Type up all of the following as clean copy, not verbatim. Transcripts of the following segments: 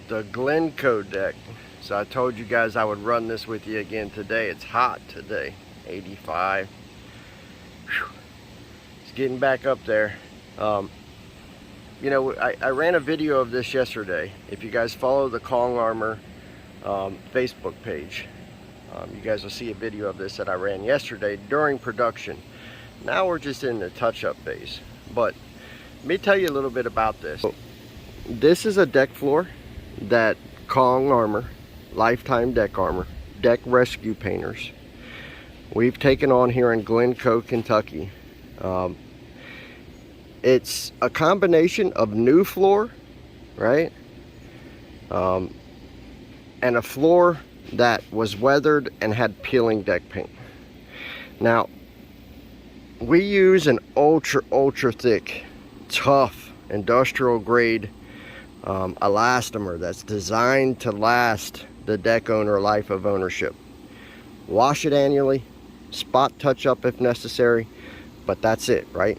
the Glencoe deck. So I told you guys I would run this with you again today. It's hot today, 85. Whew. It's getting back up there. You know, I ran a video of this yesterday. If you guys follow the Kong Armor Facebook page, you guys will see a video of this that I ran yesterday during production. Now we're just in the touch-up phase. But let me tell you a little bit about this. This is a deck floor that Kong Armor, Lifetime Deck Armor, Deck Rescue Painters, we've taken on here in Glencoe, Kentucky. It's a combination of new floor, right? And a floor that was weathered and had peeling deck paint. Now, we use an ultra thick, tough, industrial grade elastomer that's designed to last the deck owner life of ownership. Wash it annually, spot touch up if necessary, but that's it, right?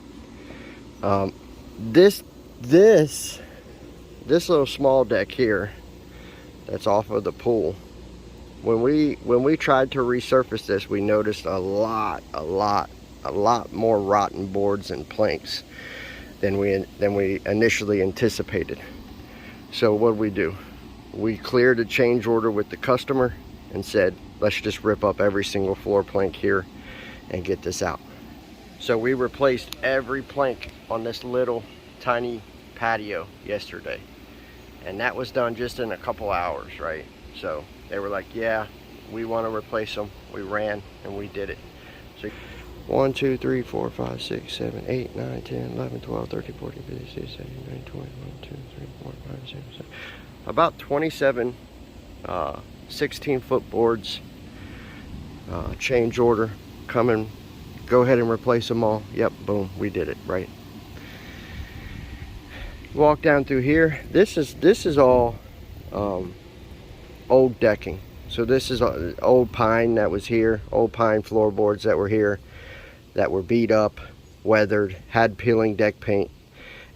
This little small deck here that's off of the pool, when we tried to resurface this, we noticed a lot more rotten boards and planks than we initially anticipated. So what did we do? We cleared a change order with the customer and said, let's just rip up every single floor plank here and get this out. So we replaced every plank on this little tiny patio yesterday, and that was done just in a couple hours, right? So they were like, yeah, we want to replace them. We ran and we did it. So 1, 2, 3, 4, 5, 6, 7, 8, 9, 10, 11, 12, 13, 14, 15, 16, 17, 18, 20, 1, 2, 3, 4, 5, 6, 7. About 27 16-foot boards, change order, coming, go ahead and replace them all. Yep, boom, we did it, right? Walk down through here. This is all old decking. So this is old pine that was here, old pine floorboards that were here, that were beat up, weathered, had peeling deck paint.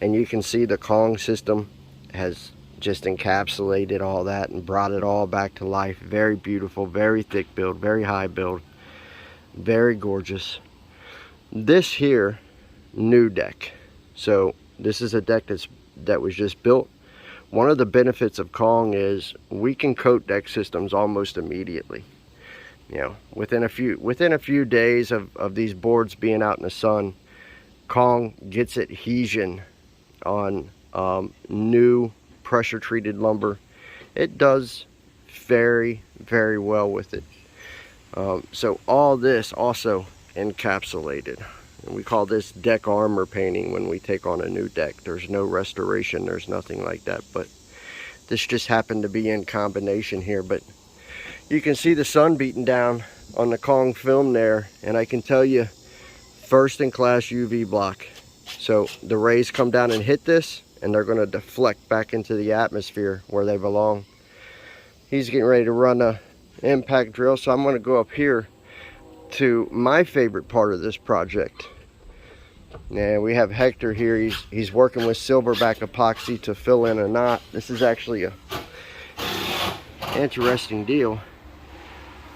And you can see the Kong system has just encapsulated all that and brought it all back to life. Very beautiful, very thick build, very high build, very gorgeous. This here, new deck. So this is a deck that was just built. One of the benefits of Kong is we can coat deck systems almost immediately. You know, within a few days of these boards being out in the sun, Kong gets adhesion on new pressure treated lumber. It does very well with it. So all this also encapsulated, and we call this deck armor painting when we take on a new deck. There's no restoration, there's nothing like that, but this just happened to be in combination here. But you can see the sun beating down on the Kong film there, and I can tell you, first in class UV block. So the rays come down and hit this, and they're going to deflect back into the atmosphere where they belong. He's getting ready to run a impact drill, so I'm going to go up here to my favorite part of this project. And we have Hector here. He's working with silverback epoxy to fill in a knot. This is actually a interesting deal.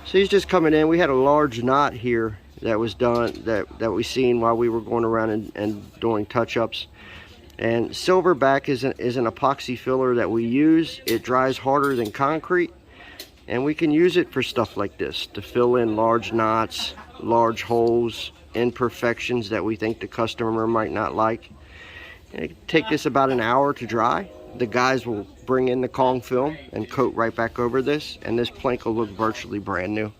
So he's just coming in. We had a large knot here that was done, that we seen while we were going around and doing touch-ups. And silverback is an epoxy filler that we use. It dries harder than concrete, and we can use it for stuff like this, to fill in large knots, large holes, imperfections that we think the customer might not like. It take this about an hour to dry. The guys will bring in the Kong film and coat right back over this, and this plank will look virtually brand new.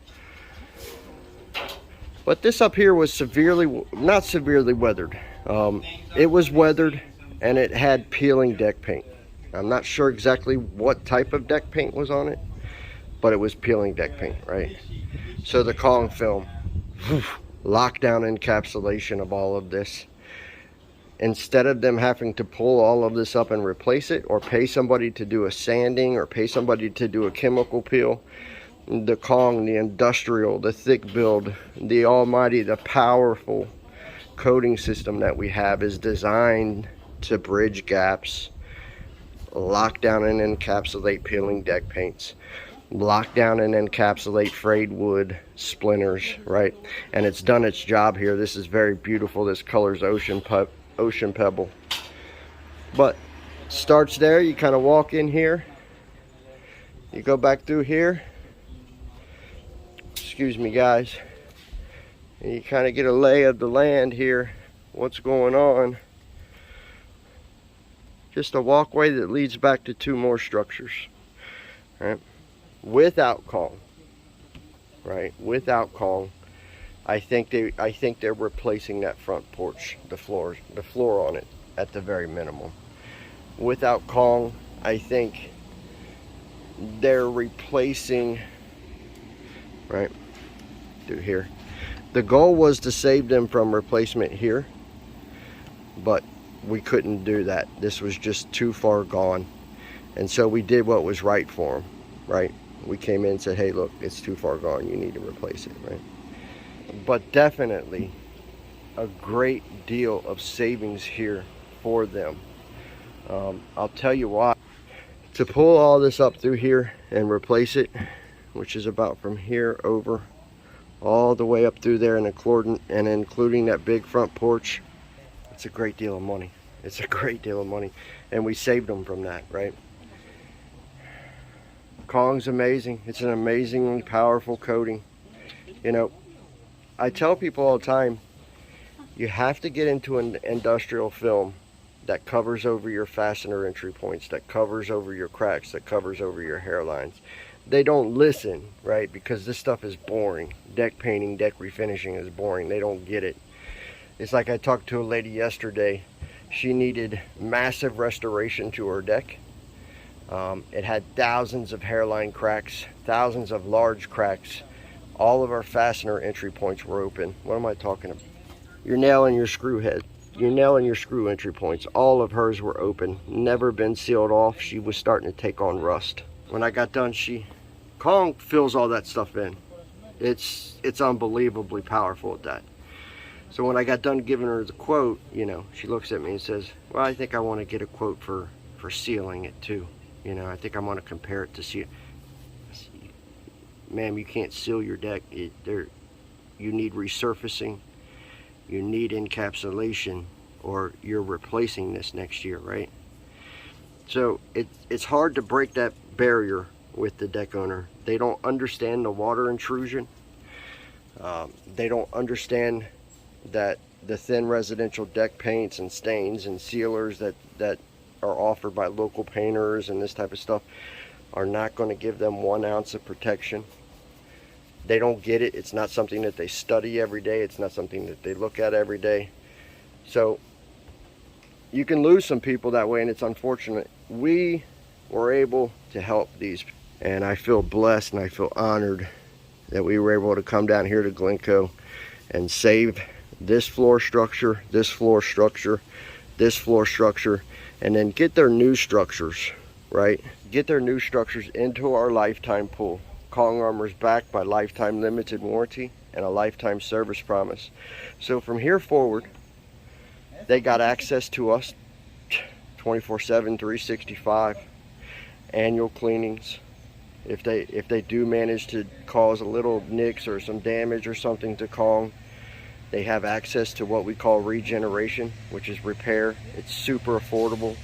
But this up here was not severely weathered. It was weathered, and it had peeling deck paint. I'm not sure exactly what type of deck paint was on it, but it was peeling deck paint, right? So the Kong film, lockdown encapsulation of all of this. Instead of them having to pull all of this up and replace it, or pay somebody to do a sanding, or pay somebody to do a chemical peel, the Kong, the industrial, the thick build, the almighty, the powerful coating system that we have is designed to bridge gaps lock down and encapsulate peeling deck paints, lock down and encapsulate frayed wood splinters, right? And it's done its job here. This is very beautiful. This color's ocean pebble. But starts there. You kind of walk in here, you go back through here, excuse me guys, and you kind of get a lay of the land here, what's going on. Just a walkway that leads back to two more structures, right? Without Kong, right? Without Kong, I think they're replacing that front porch, the floor on it at the very minimum. Without Kong, I think they're replacing, right through here. The goal was to save them from replacement here, but we couldn't do that. This was just too far gone, and so we did what was right for them, right? We came in and said, hey look, it's too far gone, you need to replace it, right? But definitely a great deal of savings here for them. I'll tell you why. To pull all this up through here and replace it, which is about from here over all the way up through there, and including that big front porch, it's a great deal of money. It's a great deal of money, and we saved them from that, right? Kong's amazing. It's an amazingly powerful coating. You know, I tell people all the time, you have to get into an industrial film that covers over your fastener entry points, that covers over your cracks, that covers over your hairlines. They don't listen, right? Because this stuff is boring. Deck painting, deck refinishing is boring. They don't get it. It's like I talked to a lady yesterday. She needed massive restoration to her deck. It had thousands of hairline cracks, thousands of large cracks. All of our fastener entry points were open. What am I talking about? Your nail and your screw head. Your nail and your screw entry points. All of hers were open. Never been sealed off. She was starting to take on rust. When I got done, Kong fills all that stuff in. It's unbelievably powerful at that. So when I got done giving her the quote, you know, she looks at me and says, well, I think I want to get a quote for sealing it too. You know, I think I want to compare it to seal. Ma'am, you can't seal your deck. You need resurfacing. You need encapsulation, or you're replacing this next year, right? So it's hard to break that barrier with the deck owner. They don't understand the water intrusion. They don't understand that the thin residential deck paints and stains and sealers that are offered by local painters and this type of stuff are not going to give them 1 ounce of protection. They don't get it. It's not something that they study every day. It's not something that they look at every day. So you can lose some people that way, and it's unfortunate. We were able to help these, and I feel blessed and I feel honored that we were able to come down here to Glencoe and save this floor structure, this floor structure, this floor structure, and then get their new structures, right? Get their new structures into our lifetime pool. Kong Armor is backed by lifetime limited warranty and a lifetime service promise. So from here forward, they got access to us 24/7, 365, annual cleanings. If they do manage to cause a little nicks or some damage or something to Kong, they have access to what we call regeneration, which is repair. It's super affordable,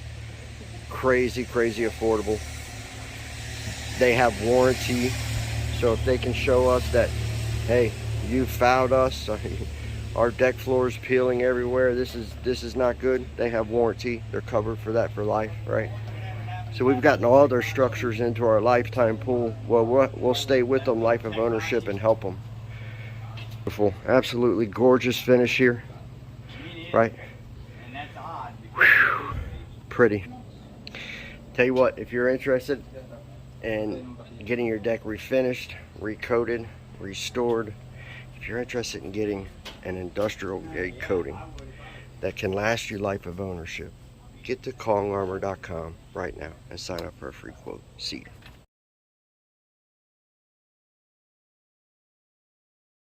crazy affordable. They have warranty. So if they can show us that, hey, you fouled us, our deck floor is peeling everywhere, this is not good, they have warranty. They're covered for that for life, right? So we've gotten all their structures into our lifetime pool. Well, we'll stay with them, life of ownership, and help them. Beautiful, absolutely gorgeous finish here, right? Whew. Pretty. Tell you what, if you're interested in getting your deck refinished, recoated, restored, if you're interested in getting an industrial grade coating that can last your life of ownership, get to kongarmor.com right now and sign up for a free quote. See you.